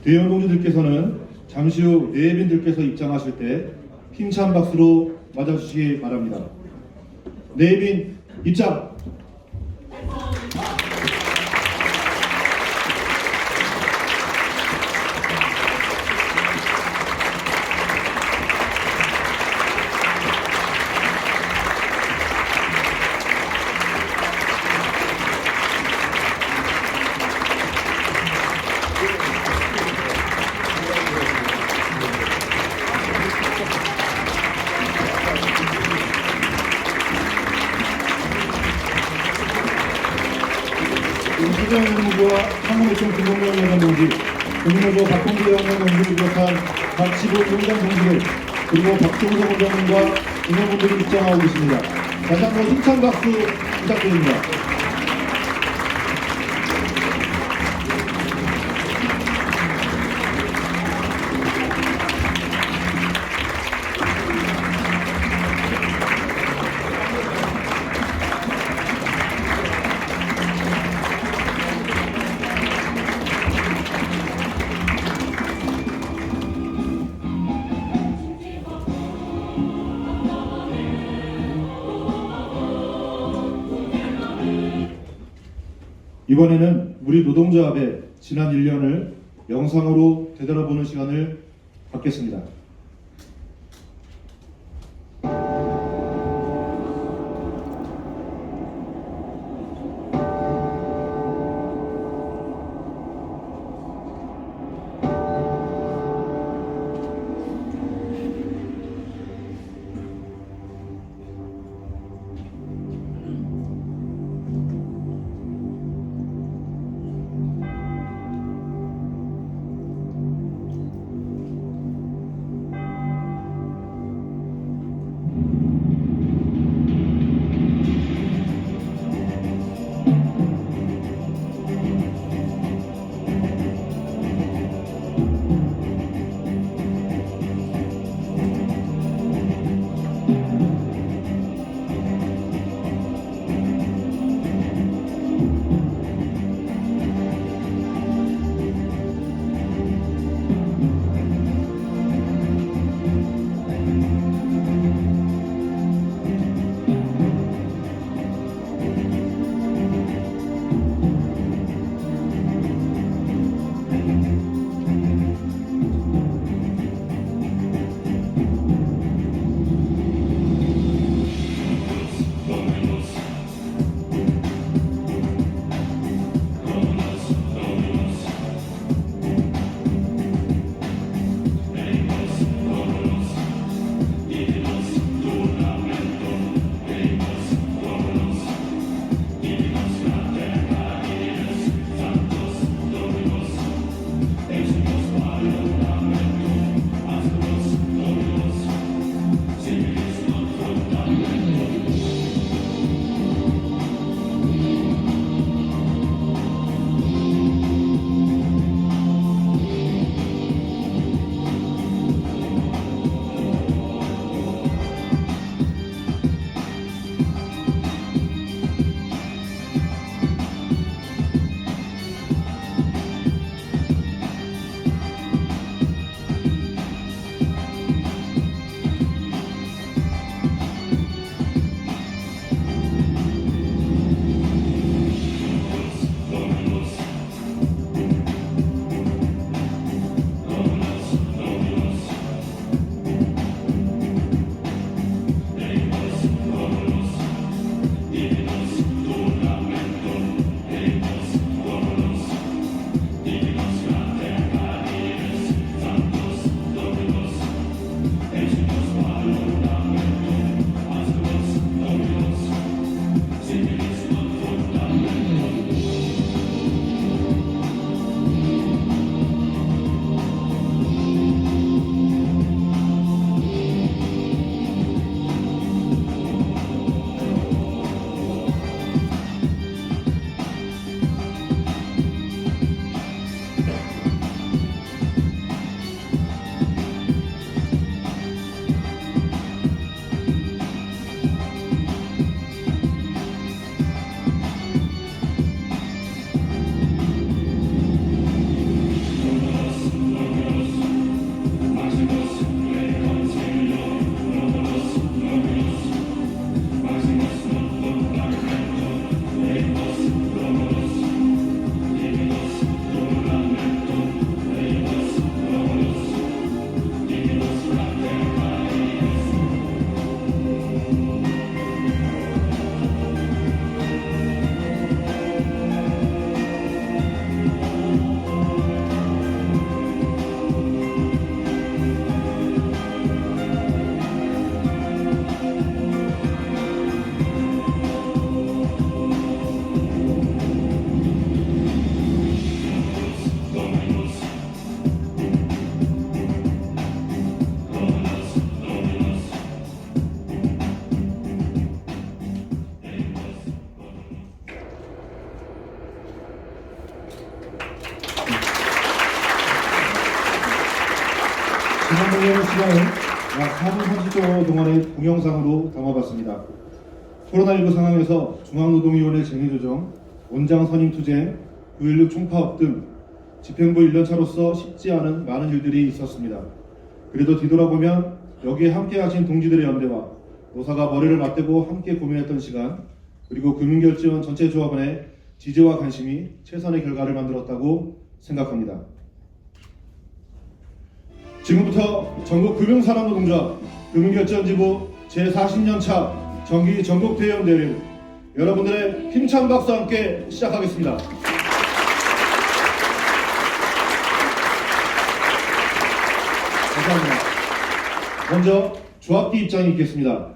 대형 동지들께서는 잠시 후 내빈들께서 입장하실 때 힘찬 박수로 맞아주시기 바랍니다. 내빈 입장! 윤수정 의원부와 상무의총 김동명 의원 동지, 국무부 박홍기 의원 동지를 비롯한 각 지부 위원장 동지들, 그리고 박종석 의장님과 임원분들이 입장하고 계십니다. 다시 한번 힘찬 박수 부탁드립니다. 이번에는 우리 노동조합의 지난 1년을 영상으로 되돌아보는 시간을 갖겠습니다. 지난 공연 시간은 약 4분 30초 동안의 동영상으로 담아봤습니다. 코로나19 상황에서 중앙노동위원회 쟁의조정, 원장 선임 투쟁, 9.16 총파업 등 집행부 1년차로서 쉽지 않은 많은 일들이 있었습니다. 그래도 뒤돌아보면 여기에 함께 하신 동지들의 연대와 노사가 머리를 맞대고 함께 고민했던 시간, 그리고 금융결제원 전체 조합원의 지지와 관심이 최선의 결과를 만들었다고 생각합니다. 지금부터 전국 금융산업노동조합 금융결제원지부 제40년차 정기 전국대의원대회를 여러분들의 힘찬 박수와 함께 시작하겠습니다. 감사합니다. 먼저 조합기 입장이 있겠습니다.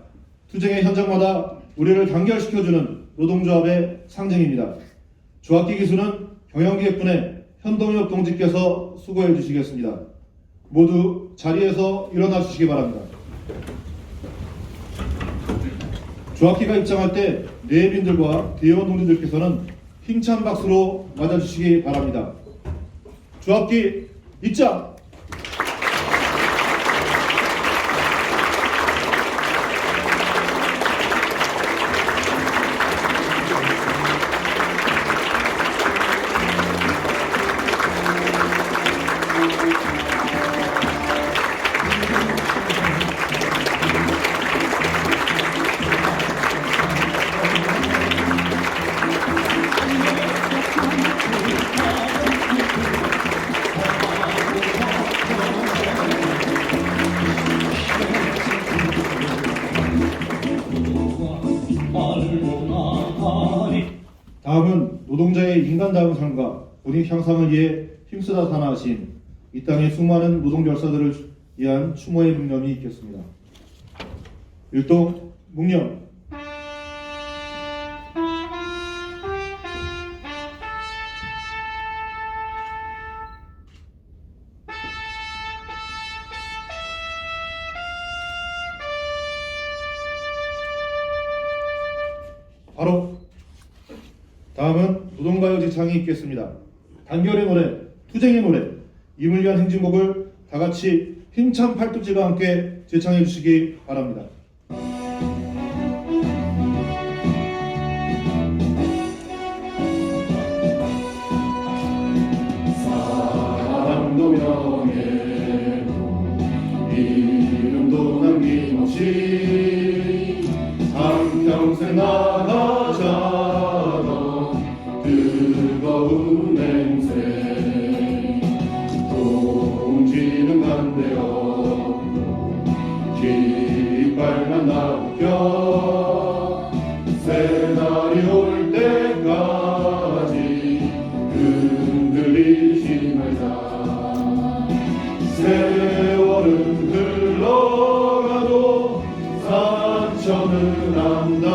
투쟁의 현장마다 우리를 단결시켜주는 노동조합의 상징입니다. 조합기 기수는 경영기획분의 현동엽 동지께서 수고해 주시겠습니다. 모두 자리에서 일어나 주시기 바랍니다. 조합기가 입장할 때 내빈들과 대의원 동지들께서는 힘찬 박수로 맞아주시기 바랍니다. 조합기 입장! 다음은 노동자의 인간다운 삶과 본인 향상을 위해 힘쓰다 산하신 이 땅의 수많은 노동결사들을 위한 추모의 묵념이 있겠습니다. 일동 묵념. 바로 다음은 노동가요 지창이 있겠습니다. 단결의 노래, 투쟁의 노래, 임을 위한 행진곡을 다같이 힘찬 팔뚝질과 함께 제창해 주시기 바랍니다. 사랑도 명예도 이름도 남김없이 한평생 나가자 뜨거운 냄새 동지는 반대없고 깃발만 나웃겨 새날이 올 때까지 흔들리지 말자. 세월은 흘러가도 상처는 안다.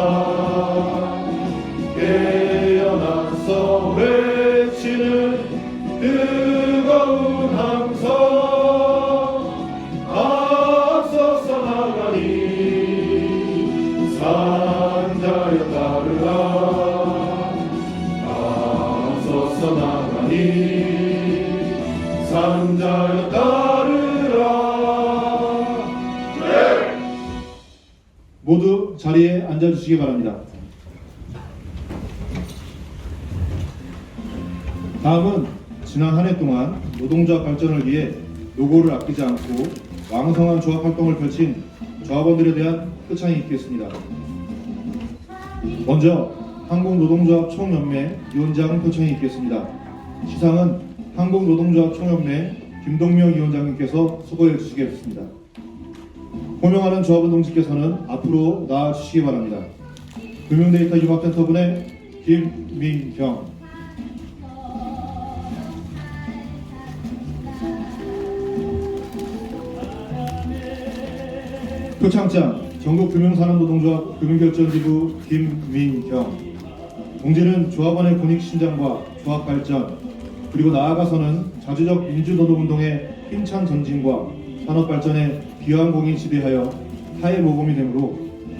깨어나서 외치는 뜨거운 함성 앞서서 나가니 산자여 따르라. 앞서서 나가니 산자여 따르라. 네. 모두 자리에 앉아주시기 바랍니다. 다음은 지난 한 해 동안 노동조합 발전을 위해 노고를 아끼지 않고 왕성한 조합 활동을 펼친 조합원들에 대한 표창이 있겠습니다. 먼저 한국노동조합 총연맹 위원장 표창이 있겠습니다. 시상은 한국노동조합 총연맹 김동명 위원장님께서 수고해 주시겠습니다. 호명하는 조합원 동지께서는 앞으로 나와 주시기 바랍니다. 금융데이터 융합센터분의 김민경, 표창장 전국금융산업노동조합 금융결제원지부 김민경. 동지는 조합원의 권익신장과 조합발전, 그리고 나아가서는 자주적 민주노동운동의 힘찬 전진과 산업발전에 귀한 공이 지대하여 타의 모범이 되므로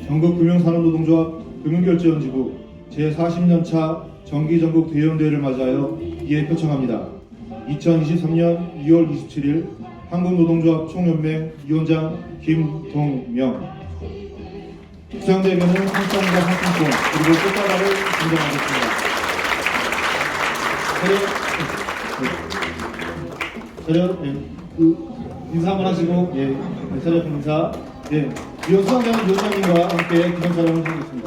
전국금융산업노동조합 금융결제원지부 제40년차 정기전국대의원대회를 맞이하여 이에 표창합니다. 2023년 2월 27일 한국노동조합 총연맹 위원장 김동명. 수상자에게는 상장과 상품권 그리고 꽃다발을 증정하겠습니다. 차렷 인사 한번 하시고 차렷 인사. 수상자는 위원장님과 함께 기념 촬영을 하겠습니다.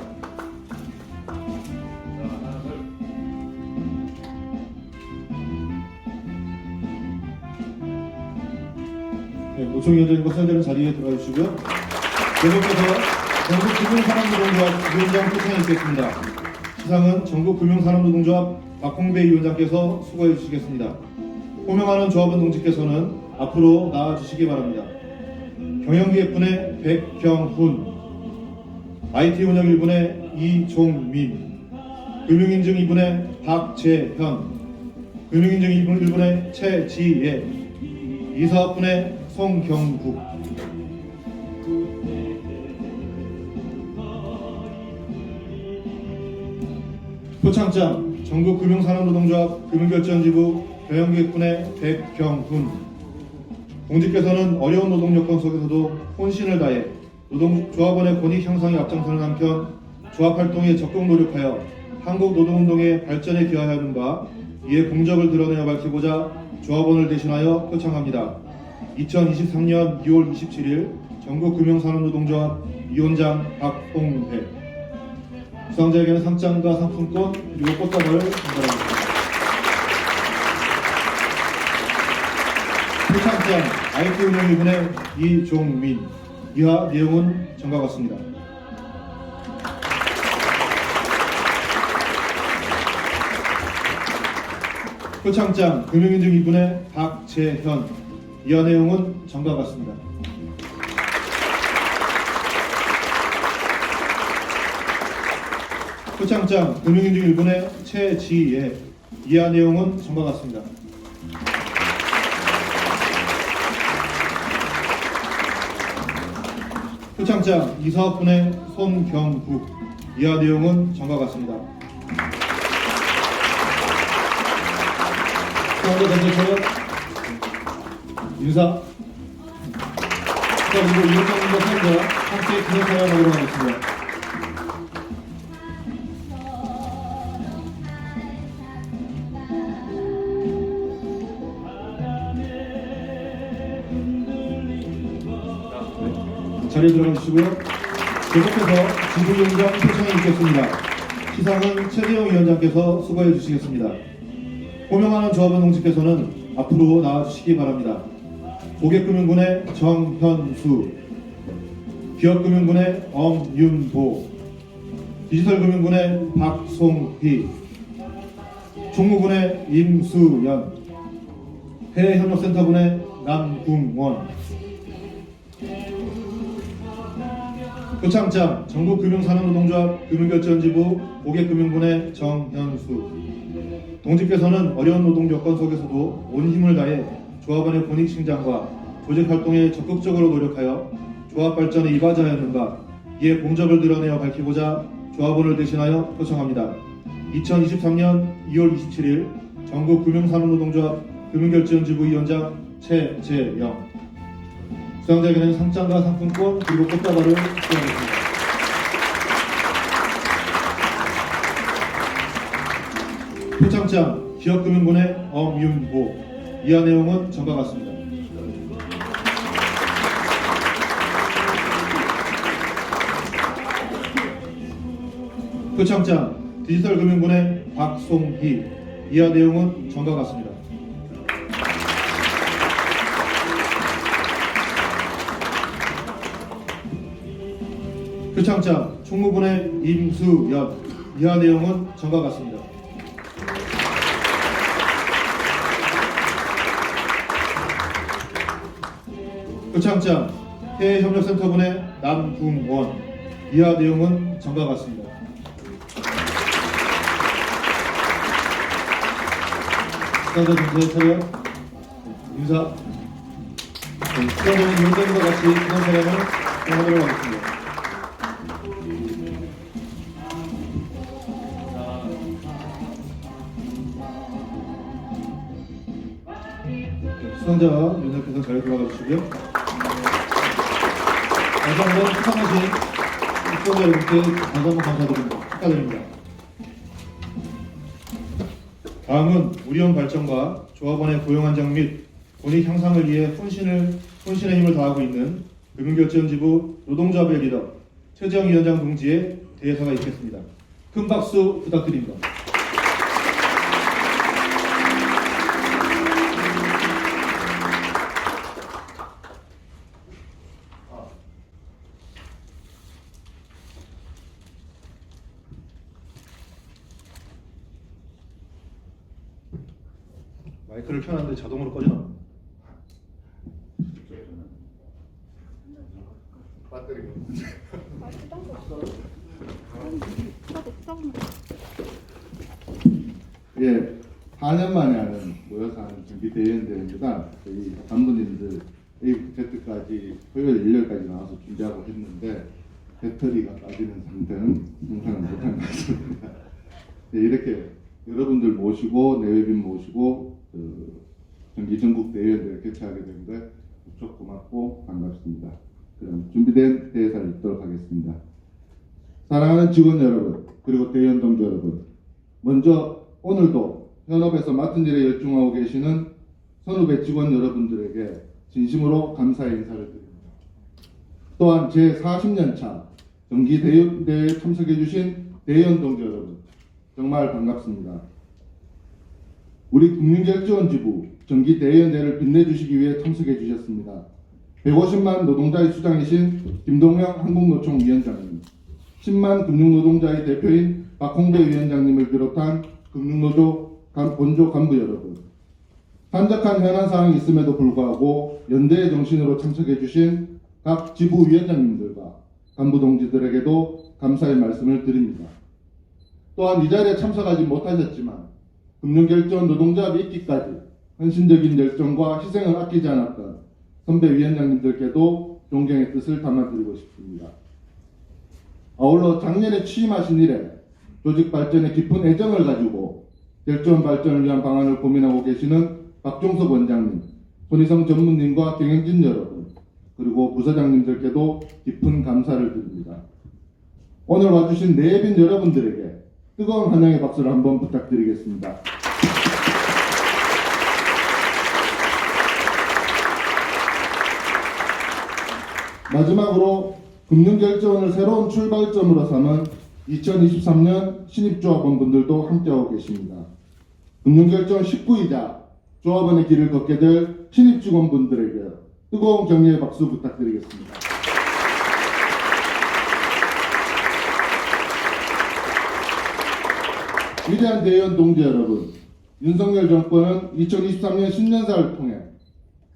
노총위원장님과 수상자는 자리에 들어가 주시고요. 계속해서 전국금융산업노동조합 위원장 표창이 있겠습니다. 시상은 전국금융산업노동조합 박홍배 위원장께서 수고해 주시겠습니다. 호명하는 조합원 동지께서는 앞으로 나와주시기 바랍니다. 경영기획분의 백경훈, IT 운영 1분의 이종민, 금융인증 2분의 박재현, 금융인증 1분의 최지예, 이사업분의 송경국. 표창장 전국금융산업노동조합 금융결제원지부 경영기획분의 백경훈. 공직께서는 어려운 노동 여건 속에서도 혼신을 다해 조합원의 권익 향상에 앞장서는 한편 조합 활동에 적극 노력하여 한국 노동운동의 발전에 기여하는 바 이에 공적을 드러내어 밝히고자 조합원을 대신하여 표창합니다. 2023년 2월 27일 전국금융산업노동조합 위원장 박홍배. 수상자에게는 상장과 상품권 그리고 꽃다발을 전달하겠습니다. 표창장 IT 운영 2분의 이종민. 이하 내용은 전과 같습니다. 표창장 금융인증 2분의 박재현. 이하 내용은 전과 같습니다. 표창장 금융인증 1분의 최지예. 이하 내용은 전과 같습니다. 표창장 이사업분의 손경국. 이하 내용은 전과 같습니다. 수상자 전체처럼 인사. 그리고 위원장님과 수상자 함께 기념 촬영하도록 하겠습니다. 자리에 들어가 주시고요. 계속해서 지부위원장 표창이 있겠습니다. 시상은 최대영 위원장께서 수고해 주시겠습니다. 호명하는 조합원 동지께서는 앞으로 나와주시기 바랍니다. 고객금융군의 정현수, 기업금융군의 엄윤보, 디지털금융군의 박송희, 총무군의 임수연, 해외협력센터군의 남궁원. 표창장 전국금융산업노동조합 금융결제원지부 고객금융군의 정현수. 동지께서는 어려운 노동 여건 속에서도 온 힘을 다해 조합원의 권익 신장과 조직 활동에 적극적으로 노력하여 조합 발전에 이바지하였는가 이에 공적을 드러내어 밝히고자 조합원을 대신하여 표창합니다. 2023년 2월 27일 전국금융산업노동조합 금융결제원지부 위원장 최재영. 수상자에게는 상장과 상품권 그리고 꽃다발을 수여하겠습니다. 표창장 기업금융군의 엄윤보. 이하 내용은 전과 같습니다. 표창장 디지털금융군의 박송희. 이하 내용은 전과 같습니다. 표창장 총무군의 임수연. 이하 내용은 전과 같습니다. 표창장 해외협력센터분의 남궁원. 이하 내용은 전과 같습니다. 수상자 전체 차례 인사. 수상자는 위원장님과 같이 기념 촬영을 진행하도록 하겠습니다. 수상자와 윤석께서 자리에 돌아가 주시고요. 다시 한번 수상하신 수상자 여러분께 다시 한번 감사드립니다. 축하드립니다. 다음은 우리원 발전과 조합원의 고용 안정 및 권익 향상을 위해 혼신의 힘을 다하고 있는 금융결제원지부 노동조합의 리더 최재형 위원장 동지의 대사가 있겠습니다. 큰 박수 부탁드립니다. 마이크를 켜놨는데 자동으로 꺼지나? 배터리가 예, 4년 만에 하는 모여서 하는 정기대의원대회입니다. 저희 간부님들 A부터까지 토요일, 일요일까지 나와서 준비하고 했는데 배터리가 빠지는 상태는 상상을 못한 것 같습니다. 예, 이렇게 여러분들 모시고 내외빈 모시고 정기 전국 대의원대회를 개최하게 된 것에 무척 고맙고 반갑습니다. 그럼 준비된 대회사를 읽도록 하겠습니다. 사랑하는 직원 여러분, 그리고 대의원 동지 여러분, 먼저 오늘도 현업에서 맡은 일에 열중하고 계시는 선후배 직원 여러분들에게 진심으로 감사의 인사를 드립니다. 또한 제40년차 정기대의원대회에 참석해주신 대의원 동지 여러분, 정말 반갑습니다. 우리 금융결제원지부 정기대의원대회를 빛내주시기 위해 참석해주셨습니다. 150만 노동자의 수장이신 김동영 한국노총 위원장님, 10만 금융노동자의 대표인 박홍배 위원장님을 비롯한 금융노조 본조 간부 여러분, 산적한 현안 사항이 있음에도 불구하고 연대의 정신으로 참석해주신 각 지부 위원장님들과 간부 동지들에게도 감사의 말씀을 드립니다. 또한 이 자리에 참석하지 못하셨지만 금융결제원 노동조합이 있기까지 헌신적인 열정과 희생을 아끼지 않았던 선배 위원장님들께도 존경의 뜻을 담아드리고 싶습니다. 아울러 작년에 취임하신 이래 조직 발전에 깊은 애정을 가지고 결제원 발전을 위한 방안을 고민하고 계시는 박종석 원장님, 손희성 전무님과 경영진 여러분, 그리고 부서장님들께도 깊은 감사를 드립니다. 오늘 와주신 내빈 여러분들에게 뜨거운 환영의 박수를 한번 부탁드리겠습니다. 마지막으로 금융결제원을 새로운 출발점으로 삼은 2023년 신입조합원분들도 함께하고 계십니다. 금융결제원 식구이자 조합원의 길을 걷게 될 신입직원분들에게 뜨거운 격려의 박수 부탁드리겠습니다. 위대한 대의원 동지 여러분, 윤석열 정권은 2023년 신년사를 통해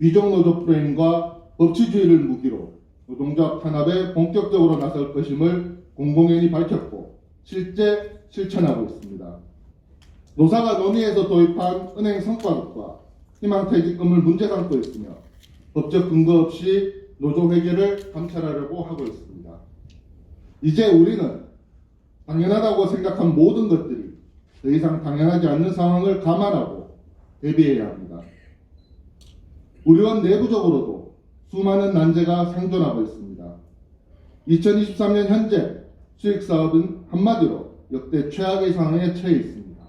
귀족노조 프레임과 법치주의를 무기로 노동조합 탄압에 본격적으로 나설 것임을 공공연히 밝혔고 실제 실천하고 있습니다. 노사가 논의해서 도입한 은행 성과급과 희망퇴직금을 문제 삼고 있으며 법적 근거 없이 노조 회계를 감찰하려고 하고 있습니다. 이제 우리는 당연하다고 생각한 모든 것들이 더 이상 당연하지 않는 상황을 감안하고 대비해야 합니다. 우리원 내부적으로도 수많은 난제가 생존하고 있습니다. 2023년 현재 수익사업은 한마디로 역대 최악의 상황에 처해 있습니다.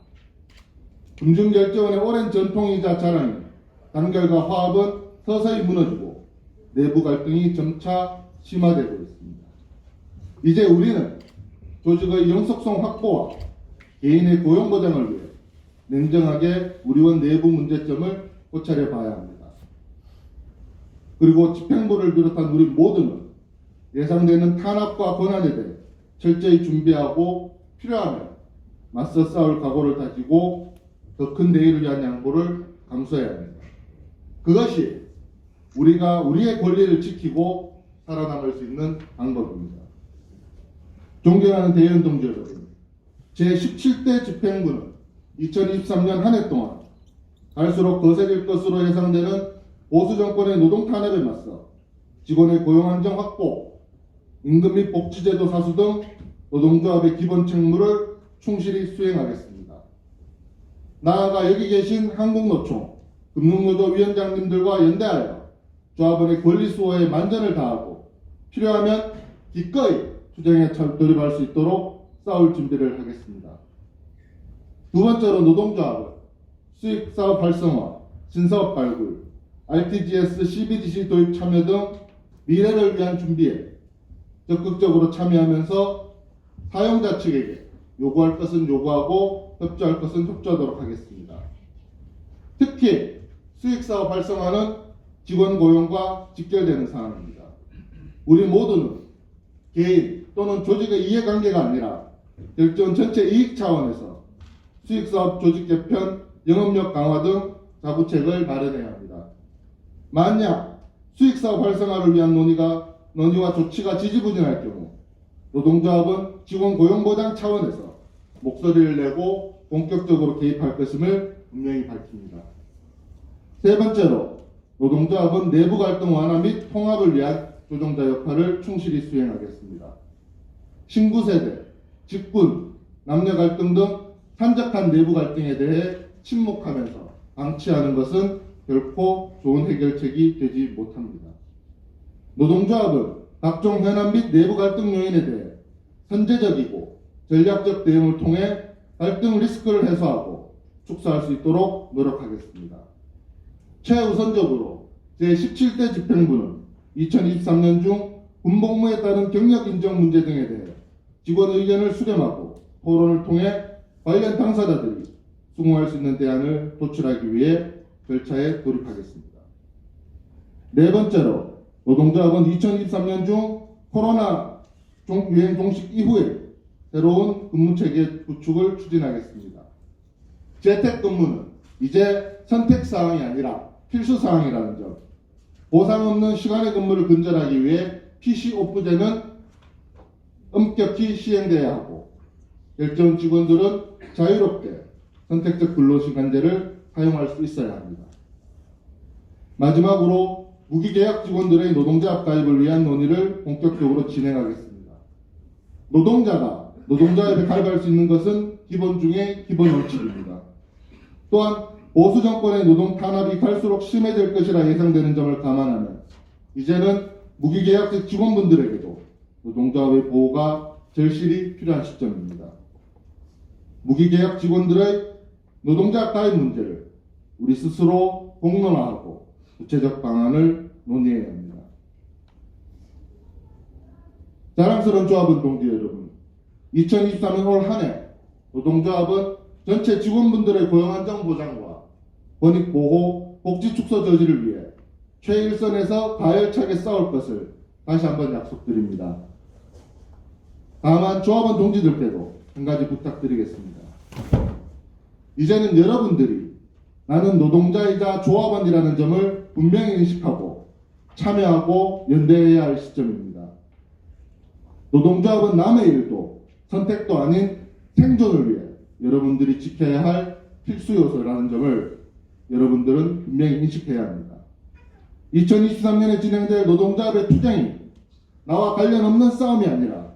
금융결제원의 오랜 전통이자 자랑인 단결과 화합은 서서히 무너지고 내부 갈등이 점차 심화되고 있습니다. 이제 우리는 조직의 영속성 확보와 개인의 고용 보장을 위해 냉정하게 우리원 내부 문제점을 고찰해 봐야 합니다. 그리고 집행부를 비롯한 우리 모두는 예상되는 탄압과 권한에 대해 철저히 준비하고 필요하면 맞서 싸울 각오를 다지고 더 큰 대의를 위한 양보를 감수해야 합니다. 그것이 우리가 우리의 권리를 지키고 살아남을 수 있는 방법입니다. 존경하는 대의원 동지 여러분, 제17대 집행부는 2023년 한 해 동안 갈수록 거세질 것으로 예상되는 보수 정권의 노동 탄압에 맞서 직원의 고용 안정 확보, 임금 및 복지제도 사수 등 노동조합의 기본 책무를 충실히 수행하겠습니다. 나아가 여기 계신 한국노총, 금융노조 위원장님들과 연대하여 조합원의 권리 수호에 만전을 다하고 필요하면 기꺼이 투쟁에 돌입할 수 있도록 싸울 준비를 하겠습니다. 두 번째로 노동조합은 수익사업 활성화, 신사업 발굴, RTGS, CBDC 도입 참여 등 미래를 위한 준비에 적극적으로 참여하면서 사용자 측에게 요구할 것은 요구하고 협조할 것은 협조하도록 하겠습니다. 특히 수익사업 활성화는 직원 고용과 직결되는 사항입니다. 우리 모두는 개인 또는 조직의 이해관계가 아니라 결정 전체 이익 차원에서 수익사업 조직 개편, 영업력 강화 등 자구책을 마련해야 합니다. 만약 수익사업 활성화를 위한 논의와 조치가 지지부진할 경우 노동조합은 직원 고용보장 차원에서 목소리를 내고 본격적으로 개입할 것임을 분명히 밝힙니다. 세 번째로 노동조합은 내부 갈등 완화 및 통합을 위한 조정자 역할을 충실히 수행하겠습니다. 신구세대, 직군, 남녀 갈등 등 산적한 내부 갈등에 대해 침묵하면서 방치하는 것은 결코 좋은 해결책이 되지 못합니다. 노동조합은 각종 현안 및 내부 갈등 요인에 대해 선제적이고 전략적 대응을 통해 갈등 리스크를 해소하고 축소할 수 있도록 노력하겠습니다. 최우선적으로 제17대 집행부는 2023년 중 군복무에 따른 경력 인정 문제 등에 대해 직원 의견을 수렴하고 토론을 통해 관련 당사자들이 수긍할 수 있는 대안을 도출하기 위해 절차에 돌입하겠습니다. 네 번째로 노동조합은 2023년 중 코로나 유행 종식 이후에 새로운 근무체계 구축을 추진하겠습니다. 재택근무는 이제 선택사항이 아니라 필수사항이라는 점, 보상 없는 시간의 근무를 근절하기 위해 PC 오프제는 엄격히 시행돼야 하고 결정 직원들은 자유롭게 선택적 근로시간제를 사용할 수 있어야 합니다. 마지막으로 무기계약 직원들의 노동조합 가입을 위한 논의를 본격적으로 진행하겠습니다. 노동자가 노동조합에 가입할 수 있는 것은 기본 중에 기본 원칙입니다. 또한 보수 정권의 노동 탄압이 갈수록 심해질 것이라 예상되는 점을 감안하면 이제는 무기계약직 직원분들에게도 노동조합의 보호가 절실히 필요한 시점입니다. 무기계약 직원들의 노동자 가입 문제를 우리 스스로 공론화하고 구체적 방안을 논의해야 합니다. 자랑스러운 조합원 동지 여러분, 2023년 올 한 해 노동조합은 전체 직원분들의 고용 안정 보장과 권익 보호, 복지 축소 저지를 위해 최일선에서 가열차게 싸울 것을 다시 한번 약속드립니다. 다만 조합원 동지들께도 한 가지 부탁드리겠습니다. 이제는 여러분들이 나는 노동자이자 조합원이라는 점을 분명히 인식하고 참여하고 연대해야 할 시점입니다. 노동조합은 남의 일도 선택도 아닌 생존을 위해 여러분들이 지켜야 할 필수 요소라는 점을 여러분들은 분명히 인식해야 합니다. 2023년에 진행될 노동조합의 투쟁이 나와 관련 없는 싸움이 아니라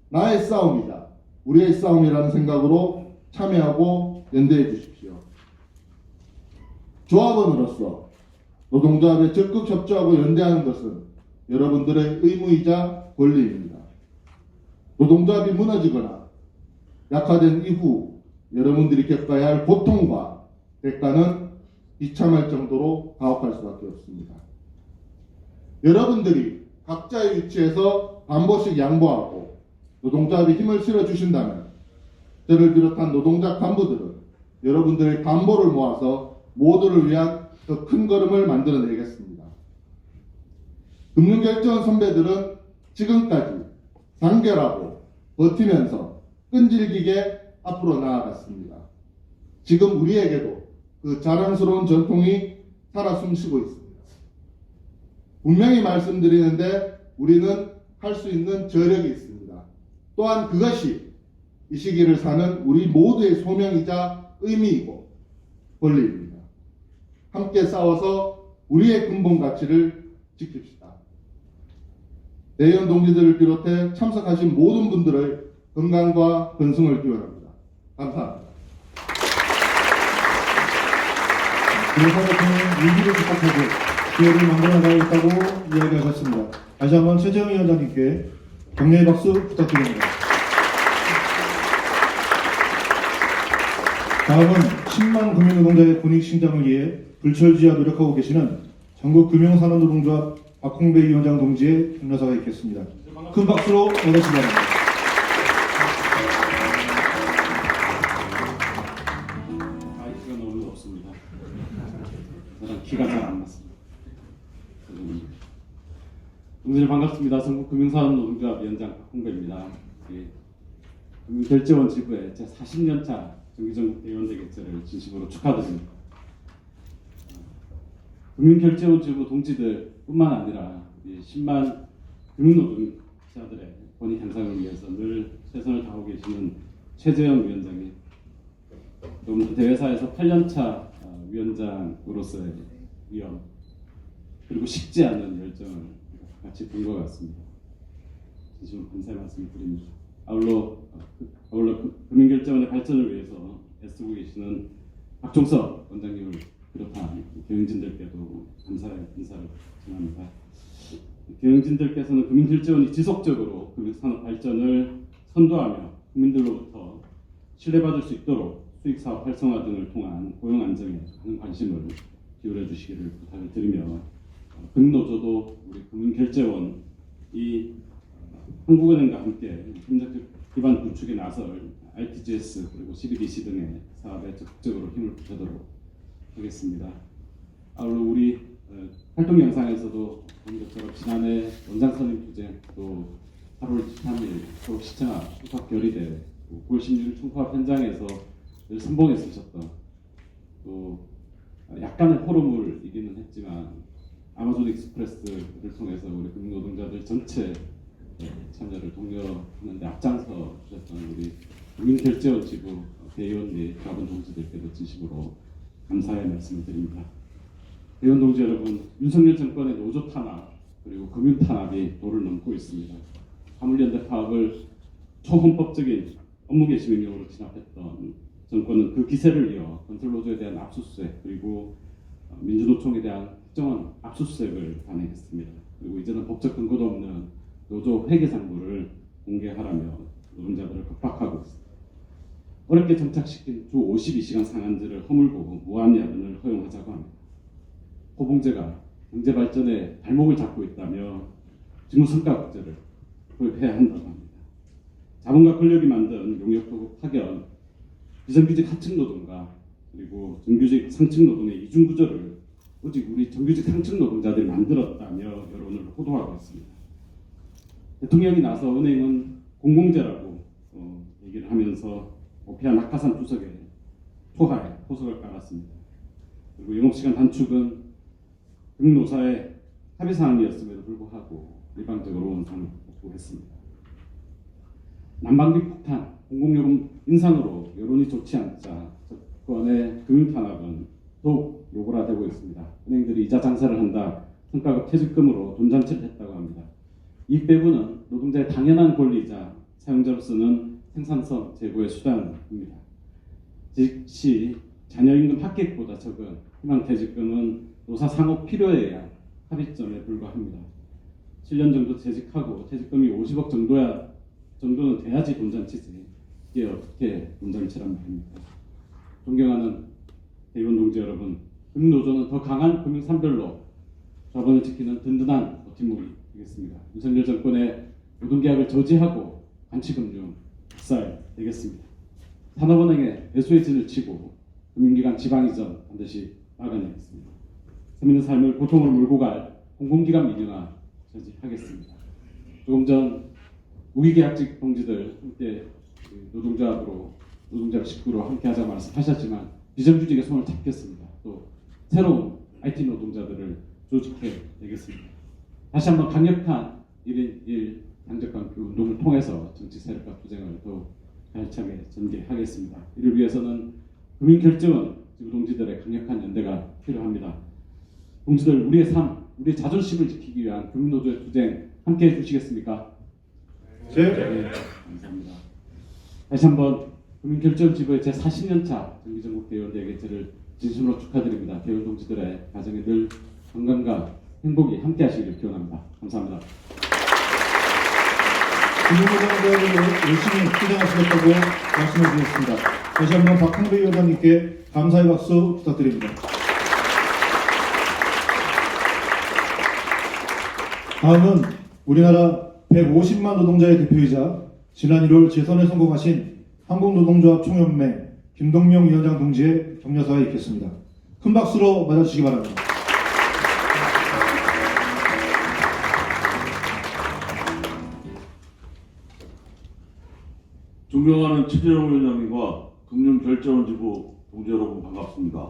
나의 싸움이다, 우리의 싸움이라는 생각으로 참여하고 연대해 주십시오. 조합원으로서 노동조합에 적극 협조하고 연대하는 것은 여러분들의 의무이자 권리입니다. 노동조합이 무너지거나 약화된 이후 여러분들이 겪어야 할 고통과 대가는 비참할 정도로 가혹할 수밖에 없습니다. 여러분들이 각자의 위치에서 반복씩 양보하고 노동조합에 힘을 실어주신다면 저를 비롯한 노동자 간부들은 여러분들의 담보를 모아서 모두를 위한 더 큰 걸음을 만들어내겠습니다. 금융결정원 선배들은 지금까지 단결하고 버티면서 끈질기게 앞으로 나아갔습니다. 지금 우리에게도 그 자랑스러운 전통이 살아 숨쉬고 있습니다. 분명히 말씀드리는데 우리는 할 수 있는 저력이 있습니다. 또한 그것이 이 시기를 사는 우리 모두의 소명이자 의미이고 권리입니다. 함께 싸워서 우리의 근본 가치를 지킵시다. 대의원 동지들을 비롯해 참석하신 모든 분들의 건강과 건승을 기원합니다. 감사합니다. 그리고 사법부는 위기를 극복하고 기회를 만들어나가겠다고 이야기하셨습니다. 다시 한번 최재형 위원장님께 격려의 박수 부탁드립니다. 다음은 10만 금융노동자의 권익 신장을 위해 불철주야 노력하고 계시는 전국금융산업노동조합 박홍배 위원장 동지의 격려사가 있겠습니다. 큰 박수로 맞으시기 바랍니다. 아이가 너무 없습니다. 저랑 기가 잘 안 맞습니다. 동지들 반갑습니다. 전국금융산업노동조합 위원장 박홍배입니다. 금융결제원 지부의 제 40년차 정기전국 대의원대 개최를 진심으로 축하드립니다. 금융결제원 지부 동지들뿐만 아니라 10만 금융노동자들의 권익 향상을 위해서 늘 최선을 다하고 계시는 최재형 위원장님, 또 대회사에서 8년차 위원장으로서의 위험, 그리고 식지 않는 열정을 같이 본 것 같습니다. 진심으로 감사의 말씀을 드립니다. 아울러 금융결제원의 발전을 위해서 애쓰고 계시는 박종석 원장님을 비롯한 경영진들께도 감사의 인사를 전합니다. 경영진들께서는 금융결제원이 지속적으로 금융산업 발전을 선도하며 국민들로부터 신뢰받을 수 있도록 수익사업 활성화 등을 통한 고용 안정에 많은 관심을 기울여 주시기를 부탁을 드리며, 금융노조도 우리 금융결제원이 한국은행과 함께 협력적 기반 구축에 나설 RTGS 그리고 CBDC 등의 사업에 적극적으로 힘을 보태도록 하겠습니다. 아울러 우리 활동 영상에서도 본 것처럼 지난해 원장 선임 투쟁, 또 8월 13일 서울시청아 후각 결의대, 9월 16일 총파업 현장에서 늘 선봉했으셨던, 또 약간의 호러물이기는 했지만 아마존 익스프레스를 통해서 우리 금융노동자들 전체 참여를 독려하는 데 앞장서 주셨던 우리 금융결제원 지부 대의원 및 자본 동지들께도 진심으로 감사의 말씀을 드립니다. 대의원 동지 여러분, 윤석열 정권의 노조 탄압 그리고 금융 탄압이 도를 넘고 있습니다. 화물연대 파업을 초헌법적인 업무 개시 명령으로 진압했던 정권은 그 기세를 이어 건설노조에 대한 압수수색, 그리고 민주노총에 대한 특정한 압수수색을 단행했습니다. 그리고 이제는 법적 근거도 없는 노조 회계상부를 공개하라며 노동자들을 겁박하고 있습니다. 어렵게 정착시킨 주 52시간 상한제를 허물고 무한야근을 허용하자고 합니다. 호봉제가 경제발전에 발목을 잡고 있다며 직무성과국제를 도입해야 한다고 합니다. 자본과 권력이 만든 용역도급 파견, 비정규직 하층 노동과 그리고 정규직 상층 노동의 이중구조를 오직 우리 정규직 상층 노동자들이 만들었다며 여론을 호도하고 있습니다. 대통령이 나서 은행은 공공재라고 얘기를 하면서 오피아 낙하산 주석에 초하에 포석을 깔았습니다. 그리고 영업시간 단축은 금융노사의 합의사항이었음에도 불구하고 일방적으로 원상을 복구했습니다. 난방비 폭탄, 공공요금 인상으로 여론이 좋지 않자 정권의 금융탄압은 더욱 요구화되고 있습니다. 은행들이 이자 장사를 한다, 성과급 퇴직금으로 돈 잔치를 했다고 합니다. 이 배분은 노동자의 당연한 권리이자 사용자로서는 생산성 제고의 수단입니다. 즉시 자녀임금 합계액보다 적은 희망퇴직금은 노사 상업 필요에 의한 합의점에 불과합니다. 7년 정도 퇴직하고 퇴직금이 50억 정도는 돼야지 돈잔치지, 이게 어떻게 돈잔치란 말입니까? 존경하는 대의원 동지 여러분, 금융노조는 더 강한 금융산별로 자본을 지키는 든든한 버팀목이 되겠습니다. 윤석열 정권의 노동계약을 저지하고 반치금융 박살 되겠습니다. 산업은행에 배수의 진을 치고 금융기관 지방이전 반드시 막아내겠습니다. 서민의 삶을 고통으로 몰고 갈 공공기관 민영화 저지하겠습니다. 조금 전 무기계약직 동지들 함께 노동자 식구로 함께하자 말씀하셨지만 비정규직의 손을 잡겠습니다. 또 새로운 IT 노동자들을 조직해내겠습니다. 다시 한번 강력한 1인 1 당적관계 운동을 통해서 정치 세력과 투쟁을 더욱 알차게 전개하겠습니다. 이를 위해서는 금융결제원 지부 동지들의 강력한 연대가 필요합니다. 동지들, 우리의 삶, 우리의 자존심을 지키기 위한 금융노조의 투쟁 함께해 주시겠습니까? 네. 감사합니다. 다시 한번 금융결제원 지부의 제 40년차 정기전국 대의원대 개최를 진심으로 축하드립니다. 대의원 동지들의 가정에 늘 건강과 행복이 함께 하시기를 기원합니다. 감사합니다. 김용호장관을 열심히 투쟁하시겠다고 말씀을 드렸습니다. 다시 한번 박항배 위원장님께 감사의 박수 부탁드립니다. 다음은 우리나라 150만 노동자의 대표이자 지난 1월 재선에 성공하신 한국노동조합 총연맹 김동명 위원장 동지의 격려사에 있겠습니다. 큰 박수로 맞아주시기 바랍니다. 존경하는 최재형 위원장님과 금융결제원지부 동지 여러분 반갑습니다.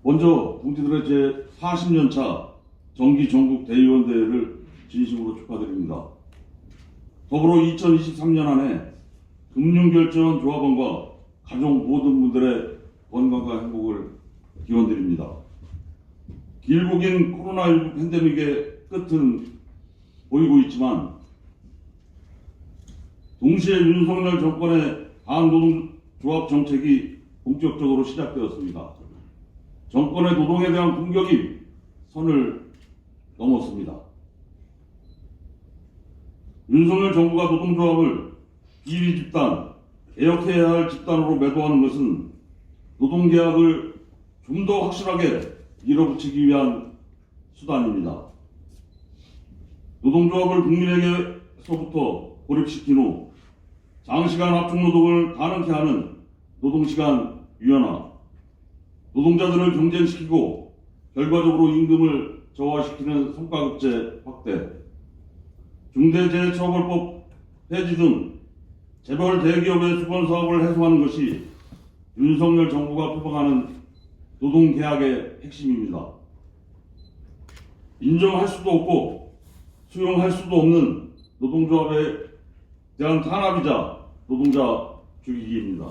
먼저 동지들의 제 40년차 정기 전국 대의원 대회를 진심으로 축하드립니다. 더불어 2023년 안에 금융결제원 조합원과 가족 모든 분들의 건강과 행복을 기원드립니다. 길고 긴 코로나19 팬데믹의 끝은 보이고 있지만 동시에 윤석열 정권의 반노동조합 정책이 본격적으로 시작되었습니다. 정권의 노동에 대한 공격이 선을 넘었습니다. 윤석열 정부가 노동조합을 비리 집단, 개혁해야 할 집단으로 매도하는 것은 노동계약을 좀 더 확실하게 밀어붙이기 위한 수단입니다. 노동조합을 국민에게서부터 고립시킨 후 장시간 합중노동을 가능케 하는 노동시간 유연화, 노동자들을 경쟁시키고 결과적으로 임금을 저하시키는 성과급제 확대, 중대재해처벌법 폐지 등 재벌 대기업의 수건 사업을 해소하는 것이 윤석열 정부가 표방하는 노동계약의 핵심입니다. 인정할 수도 없고 수용할 수도 없는 노동조합에 대한 탄압이자 노동자 죽이기입니다.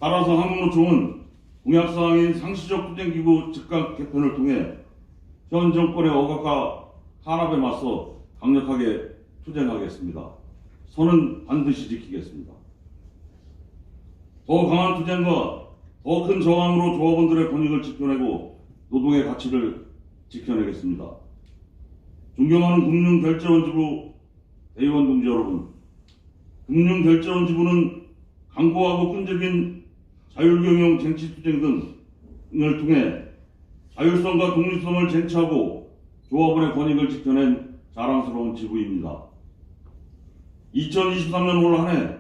따라서 한국노총은 공약사항인 상시적 투쟁기구 즉각 개편을 통해 현 정권의 억압과 탄압에 맞서 강력하게 투쟁하겠습니다. 선은 반드시 지키겠습니다. 더 강한 투쟁과 더 큰 저항으로 조합원들의 권익을 지켜내고 노동의 가치를 지켜내겠습니다. 존경하는 금융결제원지부 대의원 동지 여러분, 금융결제원지부는 강고하고 끈질긴 자율경영 쟁취투쟁 등을 통해 자율성과 독립성을 쟁취하고 조합원의 권익을 지켜낸 자랑스러운 지부입니다. 2023년 올 한 해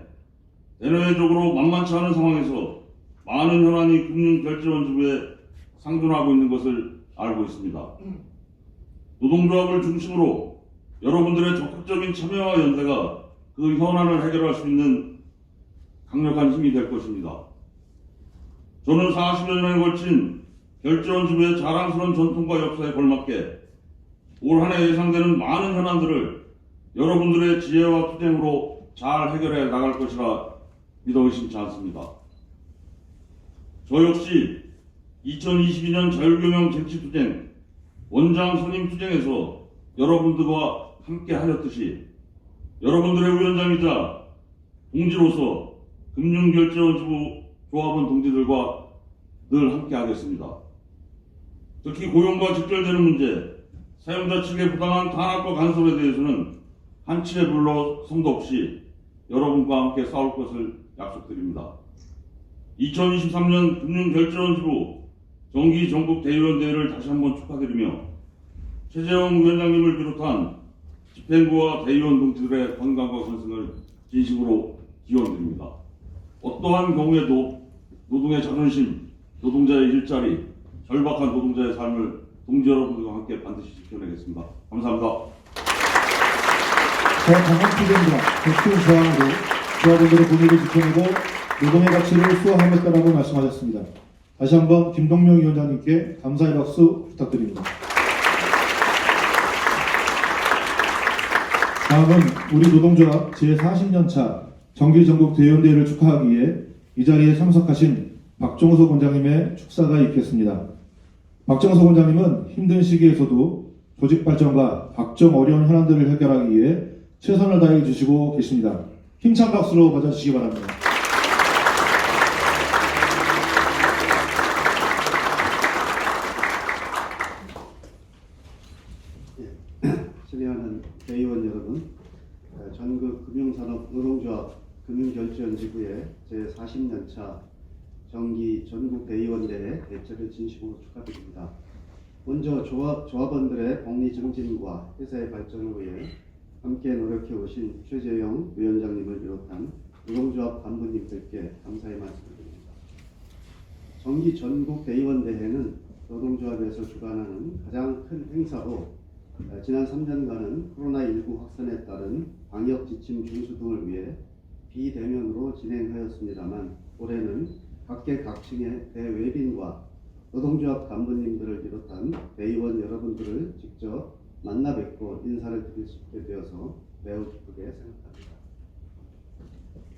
대내외적으로 만만치 않은 상황에서 많은 현안이 금융결제원지부에 상존하고 있는 것을 알고 있습니다. 노동조합을 중심으로 여러분들의 적극적인 참여와 연대가 그 현안을 해결할 수 있는 강력한 힘이 될 것입니다. 저는 40년에 걸친 결제원지부의 자랑스러운 전통과 역사에 걸맞게 올 한 해 예상되는 많은 현안들을 여러분들의 지혜와 투쟁으로 잘 해결해 나갈 것이라 믿어 의심치 않습니다. 저 역시 2022년 자율경영 쟁취투쟁 원장 선임 투쟁에서 여러분들과 함께 하였듯이 여러분들의 위원장이자 동지로서 금융결제원지부 조합원 동지들과 늘 함께 하겠습니다. 특히 고용과 직결되는 문제, 사용자 측의 부당한 탄압과 간섭에 대해서는 한치의 물러섬도 없이 여러분과 함께 싸울 것을 약속드립니다. 2023년 금융결제원지부 정기 전국 대의원 대회를 다시 한번 축하드리며 최재형 위원장님을 비롯한 집행부와 대의원 동지들의 건강과 건승을 진심으로 기원드립니다. 어떠한 경우에도 노동의 자존심, 노동자의 일자리, 절박한 노동자의 삶을 동지 여러분들과 함께 반드시 지켜내겠습니다. 감사합니다. 더 강한 투쟁과 더 큰 저항으로 조합원들의 권익을 지켜내고 노동의 가치를 수호하겠다라고 말씀하셨습니다. 다시 한번 김동명 위원장님께 감사의 박수 부탁드립니다. 다음은 우리 노동조합 제40년차 정기전국 대의원대회를 축하하기 위해 이 자리에 참석하신 박정석 원장님의 축사가 있겠습니다. 박정석 원장님은 힘든 시기에서도 조직 발전과 각종 어려운 현안들을 해결하기 위해 최선을 다해 주시고 계십니다. 힘찬 박수로 맞아주시기 바랍니다. 국민결제원지부의 제40년차 정기 전국대의원대회 개최를 진심으로 축하드립니다. 먼저 조합원들의 복리 증진과 회사의 발전을 위해 함께 노력해 오신 최재형 위원장님을 비롯한 노동조합 간부님들께 감사의 말씀드립니다. 정기 전국대의원대회는 노동조합에서 주관하는 가장 큰 행사로 지난 3년간은 코로나19 확산에 따른 방역 지침 준수 등을 위해 비대면으로 진행하였습니다만 올해는 각계각층의 대외빈과 노동조합 간부님들을 비롯한 대의원 여러분들을 직접 만나 뵙고 인사를 드릴 수 있게 되어서 매우 기쁘게 생각합니다.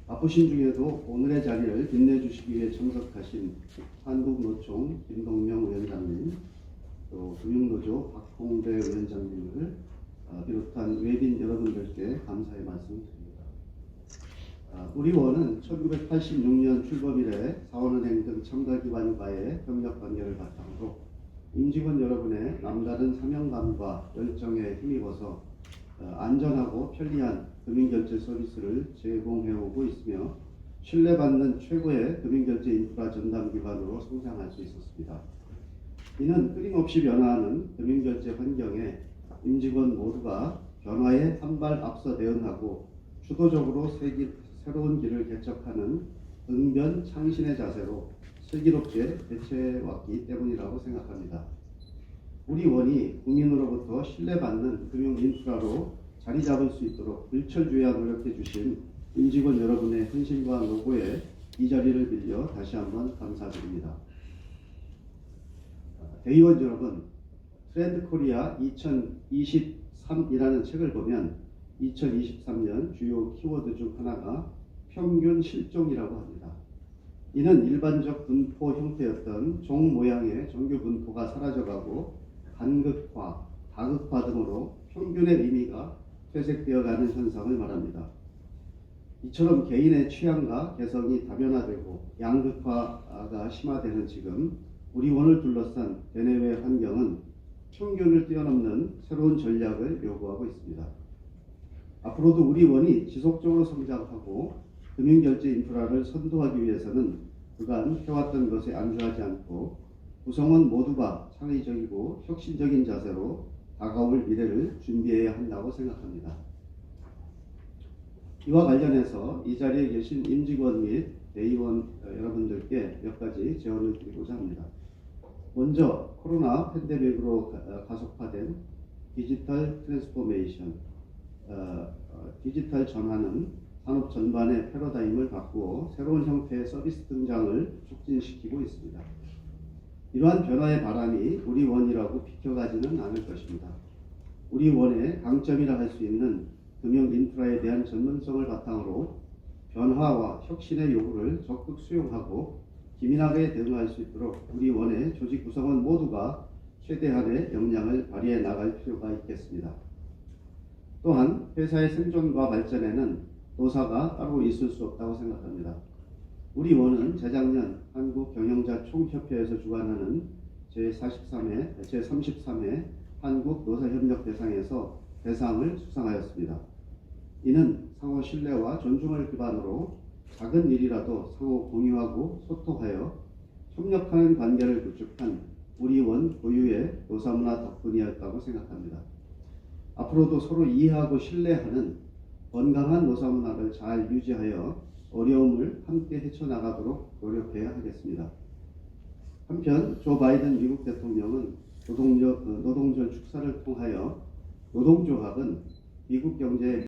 바쁘신 중에도 오늘의 자리를 빛내주시기 위해 참석하신 한국노총 김동명 위원장님, 또 금융노조 박홍배 위원장님을 비롯한 외빈 여러분들께 감사의 말씀드립니다. 우리 원은 1986년 출범 이래 사원은행 등 첨가기관과의 협력관계를 바탕으로 임직원 여러분의 남다른 사명감과 열정에 힘입어서 안전하고 편리한 금융결제 서비스를 제공해오고 있으며 신뢰받는 최고의 금융결제 인프라 전담기관으로 성장할 수 있었습니다. 이는 끊임없이 변화하는 금융결제 환경에 임직원 모두가 변화에 한 발 앞서 대응하고 주도적으로 새로운 길을 개척하는 응변 창신의 자세로 슬기롭게 대처해왔기 때문이라고 생각합니다. 우리 원이 국민으로부터 신뢰받는 금융 인프라로 자리 잡을 수 있도록 일철주야 노력해 주신 임직원 여러분의 헌신과 노고에 이 자리를 빌려 다시 한번 감사드립니다. 대의원 여러분, 트렌드 코리아 2023이라는 책을 보면 2023년 주요 키워드 중 하나가 평균 실종이라고 합니다. 이는 일반적 분포 형태였던 종 모양의 정규 분포가 사라져가고 간극화, 다극화 등으로 평균의 의미가 퇴색되어가는 현상을 말합니다. 이처럼 개인의 취향과 개성이 다변화되고 양극화가 심화되는 지금 우리 원을 둘러싼 대내외 환경은 평균을 뛰어넘는 새로운 전략을 요구하고 있습니다. 앞으로도 우리 원이 지속적으로 성장하고 금융결제 인프라를 선도하기 위해서는 그간 해왔던 것에 안주하지 않고 구성원 모두가 창의적이고 혁신적인 자세로 다가올 미래를 준비해야 한다고 생각합니다. 이와 관련해서 이 자리에 계신 임직원 및 대의원 여러분들께 몇 가지 제언을 드리고자 합니다. 먼저 코로나 팬데믹으로 가속화된 디지털 트랜스포메이션, 디지털 전환은 산업 전반의 패러다임을 바꾸어 새로운 형태의 서비스 등장을 촉진시키고 있습니다. 이러한 변화의 바람이 우리 원이라고 비켜가지는 않을 것입니다. 우리 원의 강점이라 할 수 있는 금융 인프라에 대한 전문성을 바탕으로 변화와 혁신의 요구를 적극 수용하고 기민하게 대응할 수 있도록 우리 원의 조직 구성원 모두가 최대한의 역량을 발휘해 나갈 필요가 있겠습니다. 또한 회사의 생존과 발전에는 노사가 따로 있을 수 없다고 생각합니다. 우리 원은 재작년 한국경영자총협회에서 주관하는 제33회 한국노사협력대상에서 대상을 수상하였습니다. 이는 상호 신뢰와 존중을 기반으로 작은 일이라도 상호 공유하고 소통하여 협력하는 관계를 구축한 우리 원 고유의 노사문화 덕분이었다고 생각합니다. 앞으로도 서로 이해하고 신뢰하는 건강한 노사문화를 잘 유지하여 어려움을 함께 헤쳐나가도록 노력해야 하겠습니다. 한편 조 바이든 미국 대통령은 노동절 축사를 통하여 노동조합은 미국 경제의